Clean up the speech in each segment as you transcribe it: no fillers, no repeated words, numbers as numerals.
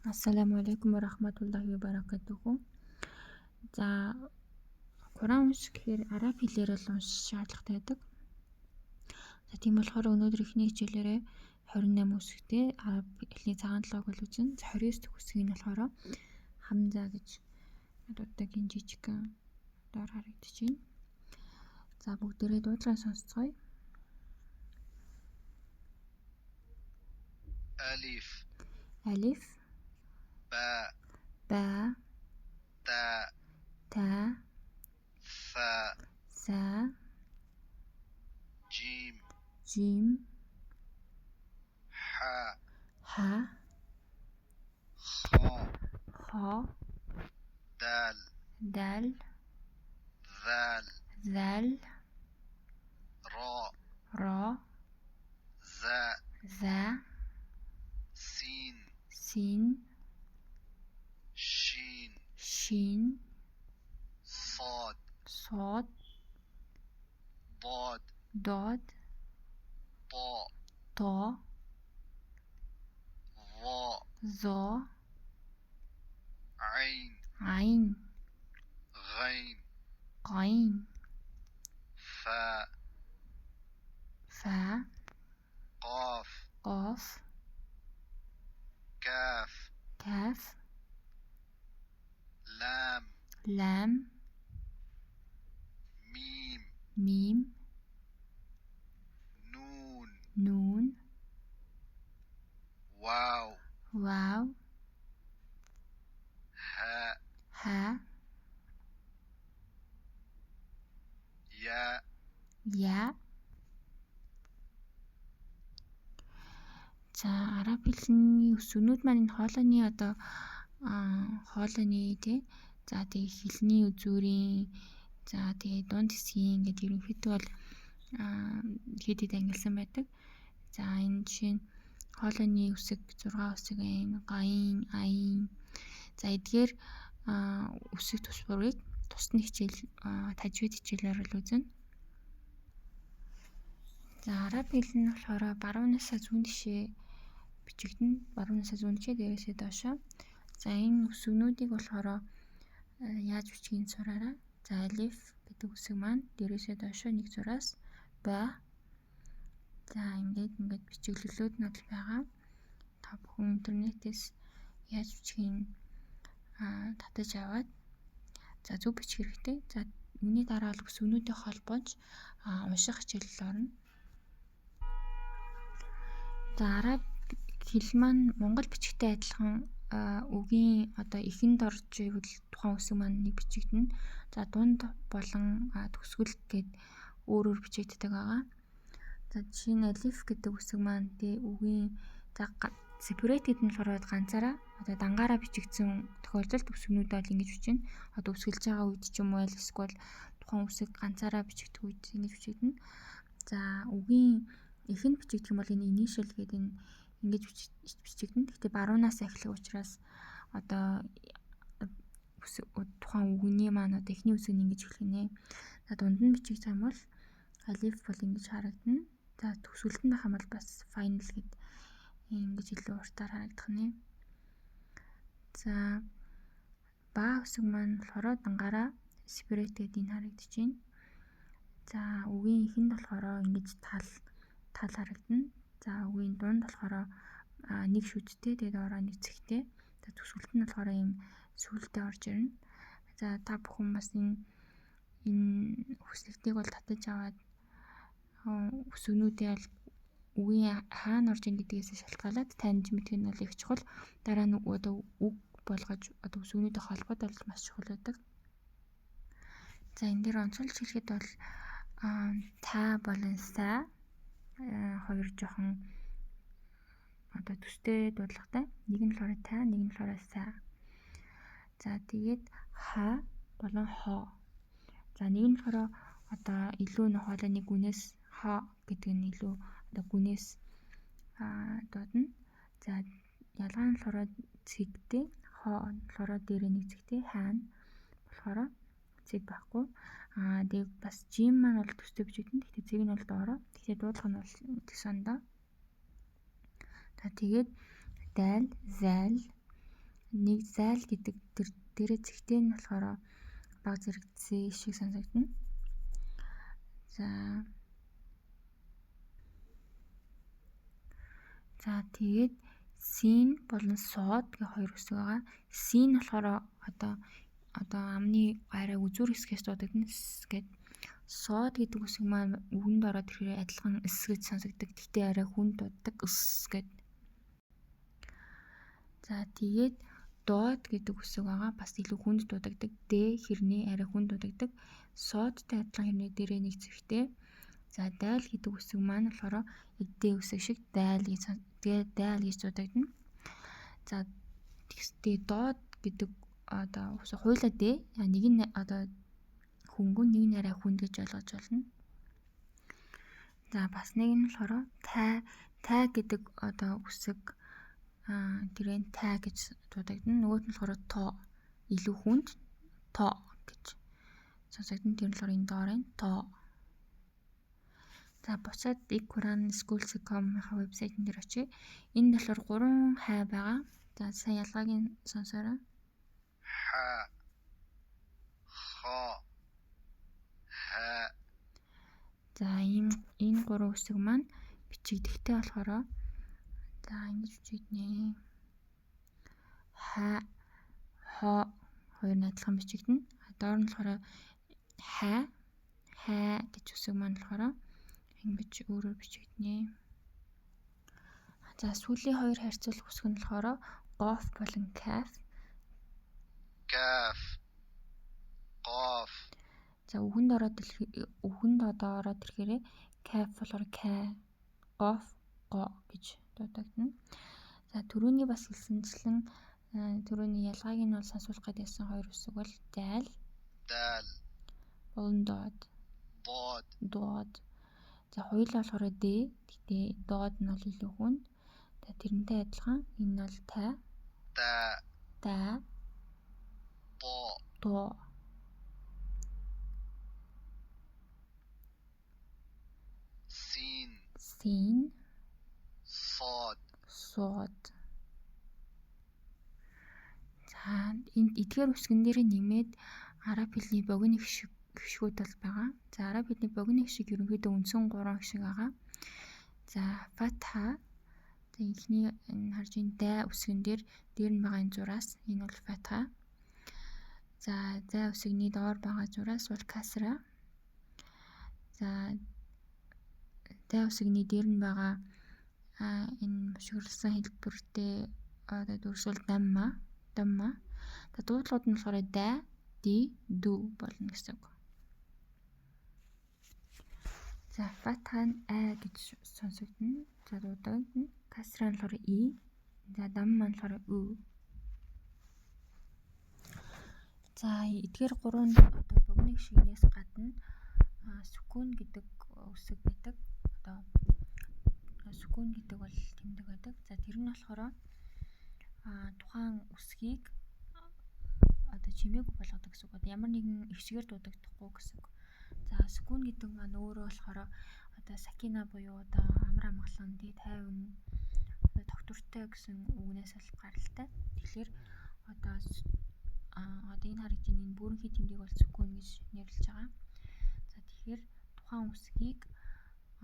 Ассаламуалайкум warahmatullahi wabarakatuh. За Куран унших гэхээр араб хэлээр л унших шаардлагатай байдаг. За тийм болохоор өнөөдөр эхний хичээлээрээ 28 үсэгтэй араб хэлний цагаан талааг бол үзнэ. 29 дэх үсгийг нь болохоор хамза гэж дууддаг энэ жижигхэн доор харагдаж байна. За бүгдээрээ дуудлагыг сонсцгоё. Алиф ба та са جيم ح خ دال ذال را ذا سين شين صاد ضاد طا ظا عين غين فا قاف كاف لام ميم نون واو ها يا. За араб хэлний өсвөнүүд маань энэ хоолойны хоолойны тий. За тэгээ хэлний үзүүрийн за тэгээ дунд хэсгийн ингээд ерөнхийдөө бол хэд ангилсан байдаг. За энэ жишээ нь хоолойны үсэг 6 үсэг байна. Гаин, айн. За эдгээр үсэг тусварыг тусны хичээл тажвид хичээлээр л үзнэ. За араб хэл нь болохоор баруунаас зүүн тишээ бичигдэнэ. Баруунаас зүүн тишээ дээрээсээ доошоо. За энэ үсгнүүдийг болохоор яаж бичгийг сураарай. За алиф гэдэг үсэг маань дээрээсээ доошоо нэг зураас ба. За ингээд бичиглэлүүд нь бол байгаа. Та бүхэн интернетээс яаж бичгийг татаж аваад за зөв бичих хэрэгтэй. За үүний дараа бол үсгнүүдийн холбооч унших хичээлэл орно. За араб хэл маань монгол бичигтэй адилхан үгийн эхэнд орж ивэл тухайн үсэг маань нэг бичигдэнэ. За дунд болон төгсгөл гээд өөр бичигддэг байгаа. За жишээ нь алиф гэдэг үсэг маань тий үгийн separate-д нь болохоор ганцаараа дангаараа бичигдсэн тохиолдолд үсгнүүд бол ингэж бичнэ. Үсгэлж байгаа үед ч юм уу эсвэл тухайн үсэг ганцаараа бичигдэх үед ингэж бичигдэнэ. За үгийн эхэнд бичигдэх юм бол энэ initial гэдэг энэ ингэж бичигдэнэ. Гэхдээ баруунаас эхлэх учраас тухайн үгний маань эхний үсэг нь ингэж эхлэх нэ. За дунд нь бичигдэх юм бол алиф бол ингэж харагдана. За төгсгөлд нь байх юм бол бас final гэдэг ингэж илүү уртаар харагдах нэ. За ба үсэг маань болохоор дангаараа separate гэдэг энэ харагдаж байна. За үгийн эхэнд болохоор ингэж тал харагдана. За үгийн дунд болохоор нэг шүдтэй тэгээд ороо нэг цэгтэй. За төгсгөлд нь болохоор ийм сүултээ орж ирнэ. За та бүхэн бас энэ хүслэгтийг бол татаж аваад үсгнүүдээ бол үгийн хаана орж ийн гэдгээс шалтгаалаад таньж мэдэх нь бол их чухал. Дараа нь үг болгож үсгнүүдийн холбоод бол маш чухал байдаг. За энэ дээр онцолж хэлэхэд бол та болон са хоёр жоохон төстэй дуудлагатай. Нэг нь болохоор та, нэг нь болохоор са. За тэгээд ха болон хо. За нэг нь болохоор илүү хоолойны гүнээс хо гэдэг нь илүү гүнээс дуудана. За ялгаа нь болохоор цэгтэй, хо болохоор дээрээ нэг цэгтэй, хаана болохоор цэг байхгүй. Тэгээд бас жим маань бол төстэй бичигдэнэ. Гэхдээ цэг нь бол доороо. Тэгэхээр дуудлага нь бол тэгсэн доо. Тэгээд дайл, зайл, нэг зайл гэдэг дээрээ зэгтэй нь болохоор баг зэрэгцээ шиг сонсогдно. За тэгээд син болон сод гэх хоёр үсэг байгаа. Син болохоор одоо амны арай үзүүр хэсгээс дуудагдана гэд. Сод гэдэг үсэг маань үгэнд ороод ирэхээр адилхан эс гэж сонсогддог. Гэхдээ арай хүнд дууддаг эс гэд. За тэгээд доод гэдэг үсэг байгаа. Бас илүү хүнд дуудагддаг. Д хэрний арай хүнд дуудагддаг. Содтай адилхан хэрний дээрээ нэг зэрэгтэй. За дайл гэдэг үсэг маань болохоор яг Д үсэг шиг дайл гэж дуудагдана. За тэгээд доод гэдэг одоо хуйлаа Д. Нэг нь одоо хөнгөн, нэг нь арай хүнд гэж ойлгож болно. За бас нэг нь болохоор тай гэдэг одоо үсэг тэрэн тай гэж дуудагдана. Нөгөөт нь болохоор то илүү хүнд то гэж сонсогдно. Тэр нь болохоор энэ доорын то. За буцаад equran.school.com-ийн вебсайтн дээр очие. Энэ болохоор 3 хай байгаа. За сайн ялгааг нь сонсоорой. ха ха ха. За энэ 3 үсэг маань бичигдэхтэй болохоор за ингэж бичигднэ. Ха хо хоёр нь адилхан бичигдэнэ. Доор нь болохоор хай гэж үсэг маань болохоор ингэж өөрөөр бичигднэ. За сүүлийн хоёр харьцуулах үсэг нь болохоор гоф болон каф. Каф. Гоф. За үгэнд одоо ороод ирэхээр каф болохоор кай, гоф го гэж дуудагдана. За түрүүний бас хэлсэнчлэн түрүүний ялгааг нь бол сонсуулах гэдэг байсан хоёр үсэг бол дайл болон доод. За хоёулаа болохоор Д. Гэхдээ доод нь бол илүү хүнд. Тэрнтэй адилхан энэ нь бол та до. Син сод. За энд эдгээр үсгэн дээр нэмээд араб хэлний богино гişгүүд бол байгаа. За араб хэлний богино гişг ерөнхийдөө үндсэн 3 гişг байгаа. За фатха. За эхний энэ харж энэ дай үсгэн дээр нь байгаа энэ зураас энэ бол фатха. За зай үсэгний доор байгаа зураас бол касра. За дай үсэгний дээр нь байгаа энэ бушгирлсан хэлбэртэй одоо дүрсвэл дамма. За дуудлууд нь болохоор да, ди, ду болно гэсэн үг. За фатха нь а гэж сонсогдно. За дуудагдана. Касра нь болохоор и. За дамма нь болохоор ү. За эдгээр 3 одоо богино гişгнээс гадна сүкүн гэдэг үсэг байдаг. Одоо сүкүн гэдэг бол тэмдэг байдаг. За тэр нь болохоор тухайн үсгийг одоо чимээгүй болгодог гэсэн үг. Одоо ямар нэгэн гişгээр дуудагдахгүй гэсэн үг. За сүкүн гэдэг маань өөрөө болохоор одоо сакина буюу одоо амар амгалан, тайван, одоо тогтвортой гэсэн үгнээс бол гаралтай. Тэгэхээр одоо энэ харагдсан энэ бүрэнхий тэмдэг бол сүкүн гэж нэрлэж байгаа. За тэгэхээр тухайн үсгийг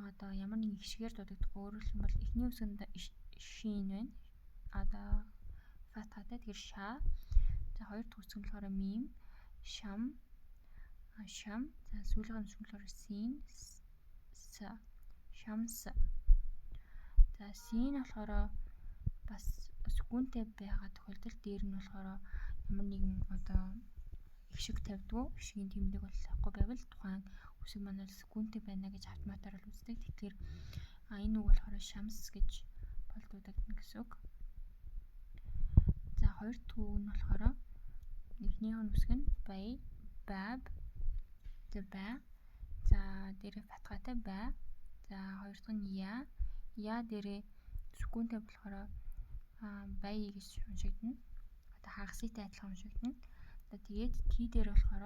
одоо ямар нэгэн гişгээр дуудагдахгүй. Өөрөөр хэлбэл эхний үсгэнд шин байна. Одоо фатхатай тэгэхээр ша. За хоёр дахь үсэг нь болохоор мим, шам. За сүүлийнх нь болохоор син, с. Шамс. За син болохоор бас сүкүнтэй байгаа тохиолдолд дээр нь болохоор ямар нэгэн одоо гişг тавьдгүй. Гişгийн тэмдэг бол авахгүй байвал тухайн үсэг маань бол сүкүнтэй байна гэж автоматар л үздэг. Тэгэхээр энэ үг болохоор шамс гэж дуудагдана гэсэн үг. За хоёр дахь үг нь болохоор эхнийх нь үсэг нь бай, баб, ба. За дээрээ фатхатай ба. За хоёр дахь нь я дээрээ сүкүнтэй болохоор бай гэж уншигдана. Одоо хагасытай адилхан уншигдана. Тэгээд ки дээр болохоор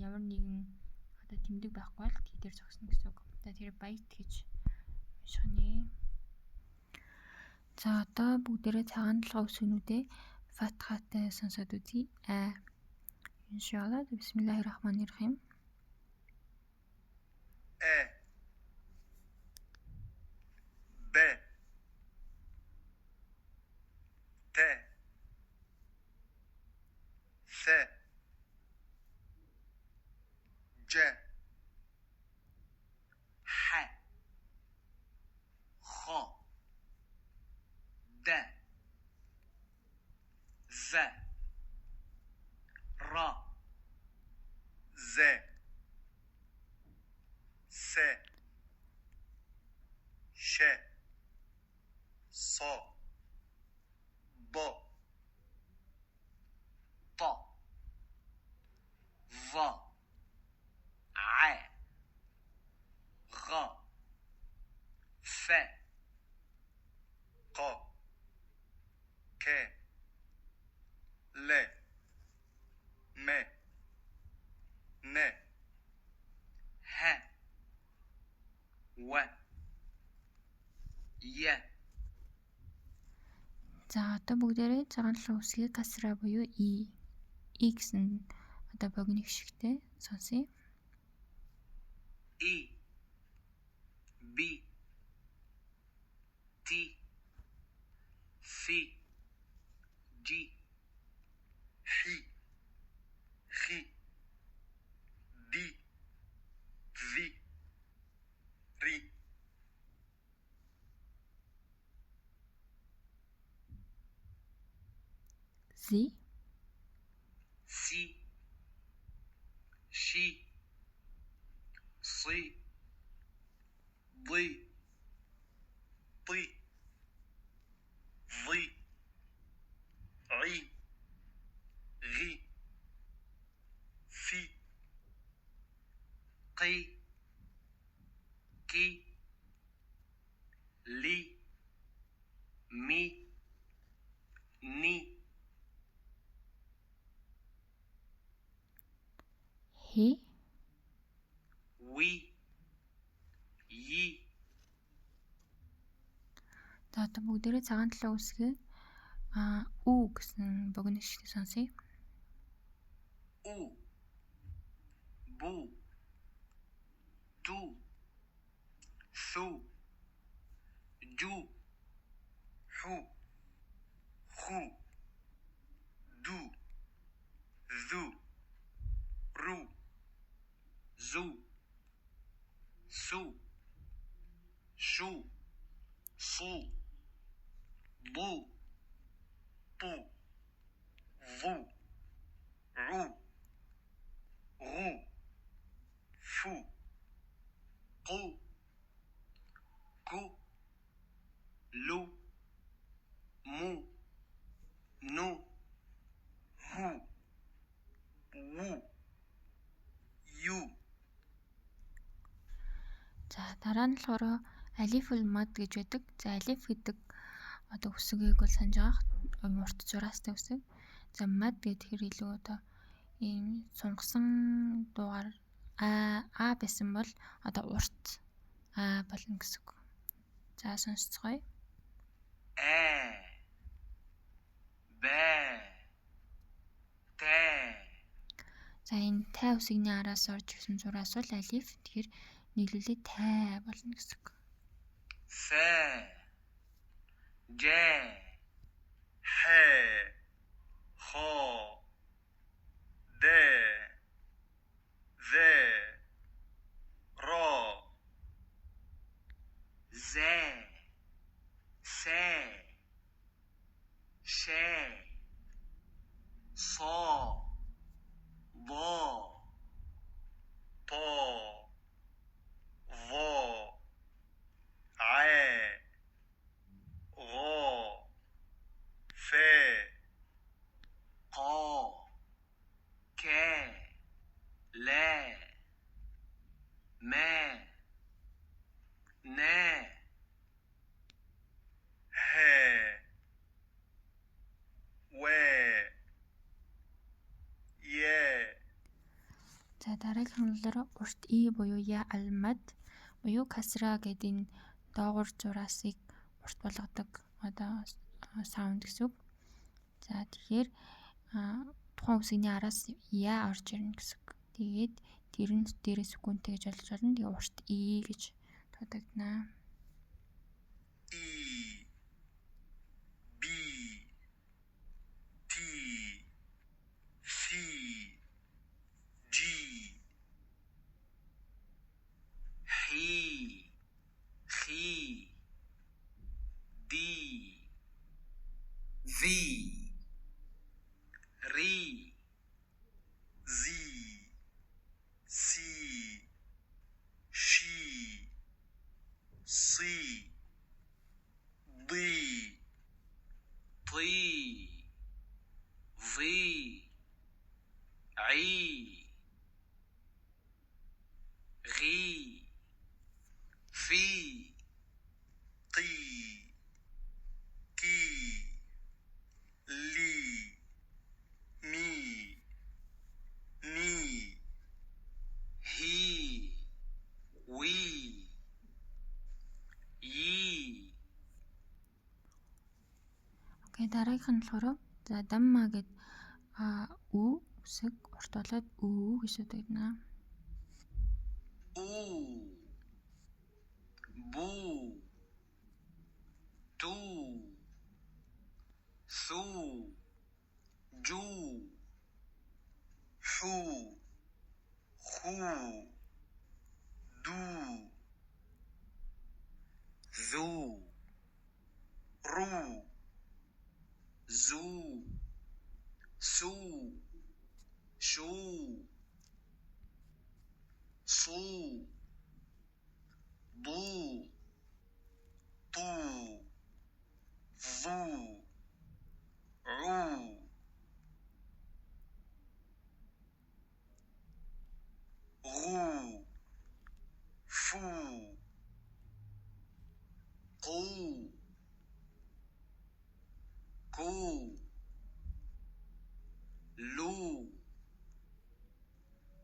ямар нэгэн одоо тэмдэг байхгүй бол ки дээр зогсно гэсэн үг. За тэр баят гэж унших нэ. За одоо бүгдээрээ цагаан толгой үсгэнүүдээ фатхатай сонсоод үзье. Иншалlah. Бисмиллахир-рахманир-рахим. A B T S J H خ د ز ر ز س ش ص ض ط ظ ع غ ف ق ك ل م ن ه و ي. За одоо бүгдээрээ цагаан толгой үсгийг касра буюу и гэсэн одоо богино гişгтэй сонсъё. E B T C G H H D V R Зи C Ш ص ض ط ظ عي غي في قي كي لي مي ني хи وي يي. За одоо бүгдээрээ цагаан толгой үсгийг ү гэсэн богино гişгтэй сонсъё. У бу ту су жу ху ху ду зу ру зу су шу су ضو طو ظو عو غو فو قو كو لو مو نو هو وو ю. За дараа нь болохоор алифул мад гэж байдаг. За алиф гэдэг одоо үсгийг бол санаж байгаа урт зураастай үсэг. За мад гэхээр илүү одоо ийм сунгасан дуугаар а байсан бол одоо урт а болно гэсэн үг. За сонсцгоё. Б Т. За энэ тай үсгийн араас орж ирсэн зураас бол алиф. Тэгэхээр нийлүүлээ тай болно гэсэн үг. С Ж Х Х Д З Р З С Ш ص ض ط ظ ع غ ف ق ك ل م ن ه و ي. За дараагийн хөндлөөр урт и буюу я алмад буюу касра гэдэг энэ доогуур зураасыг урт болгодог одоо саунд гэсэн үг. За тэгэхээр тухайн үсгийн араас я орж ирнэ гэсэн үг. Тэгээд тэр нь дээрээс үгүнтэй гэж болж болно. Тэгээ урт и гэж дуудагдана. E, B, T, C, G, He, D, V, Re, Z, C, She, C, D, T, V, I, Ri, Fi, Qi, Ki, Li, Mi, Ni, Hi, Wi, Yi. Окей, дараагийнх нь болохоор за дамма гэд ү үсэг урт болоод үү гэж дуудагдана. U, Bu, Tu, Su, Ju, Hu, Hu, Du, Zu, Ru, Zu, Su, Shu, Su, Du, Tu, Vu, Ru. Ru, Fu, Qu, Ku, Lu,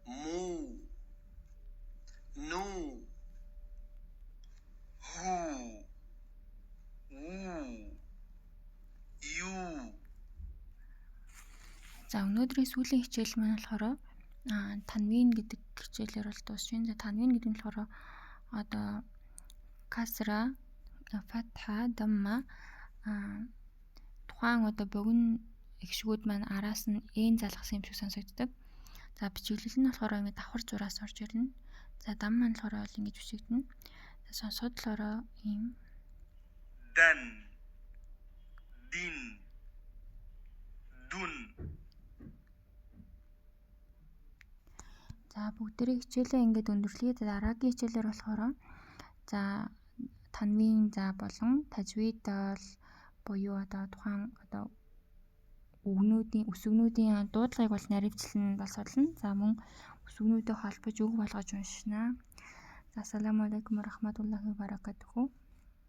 Mu, Nu, Hu, Wu, Yu. За өнөөдрийн сүүлийн хичээл маань болохоор танвин гэдэг хичээлээр бол дуусч байна. За танвин гэдэг нь болохоор одоо касра, фатха, дамма тухайн одоо богино эгшгүүд маань араас нь эн залгасан юм шиг сонсогддог. За бичиглэл нь болохоор ингэ давхар зураас орж ирнэ. За дам маань болохоор бол ингэж бичигдэнэ. За сонсоход болохоор ийм Dan, Din, Dun. за бүгдээрээ хичээлээ ингээд өндөрлөе. Дараагийн хичээлээр болохоор за танвин за болон тажвид буюу одоо тухайн одоо үсгнүүдийн дуудлагыг бол наривчлан бол судална. За мөн үсгнүүдэд холбож үг болгож уншина. За ассаламу алейкум ва рахматуллахи ва баракатуху.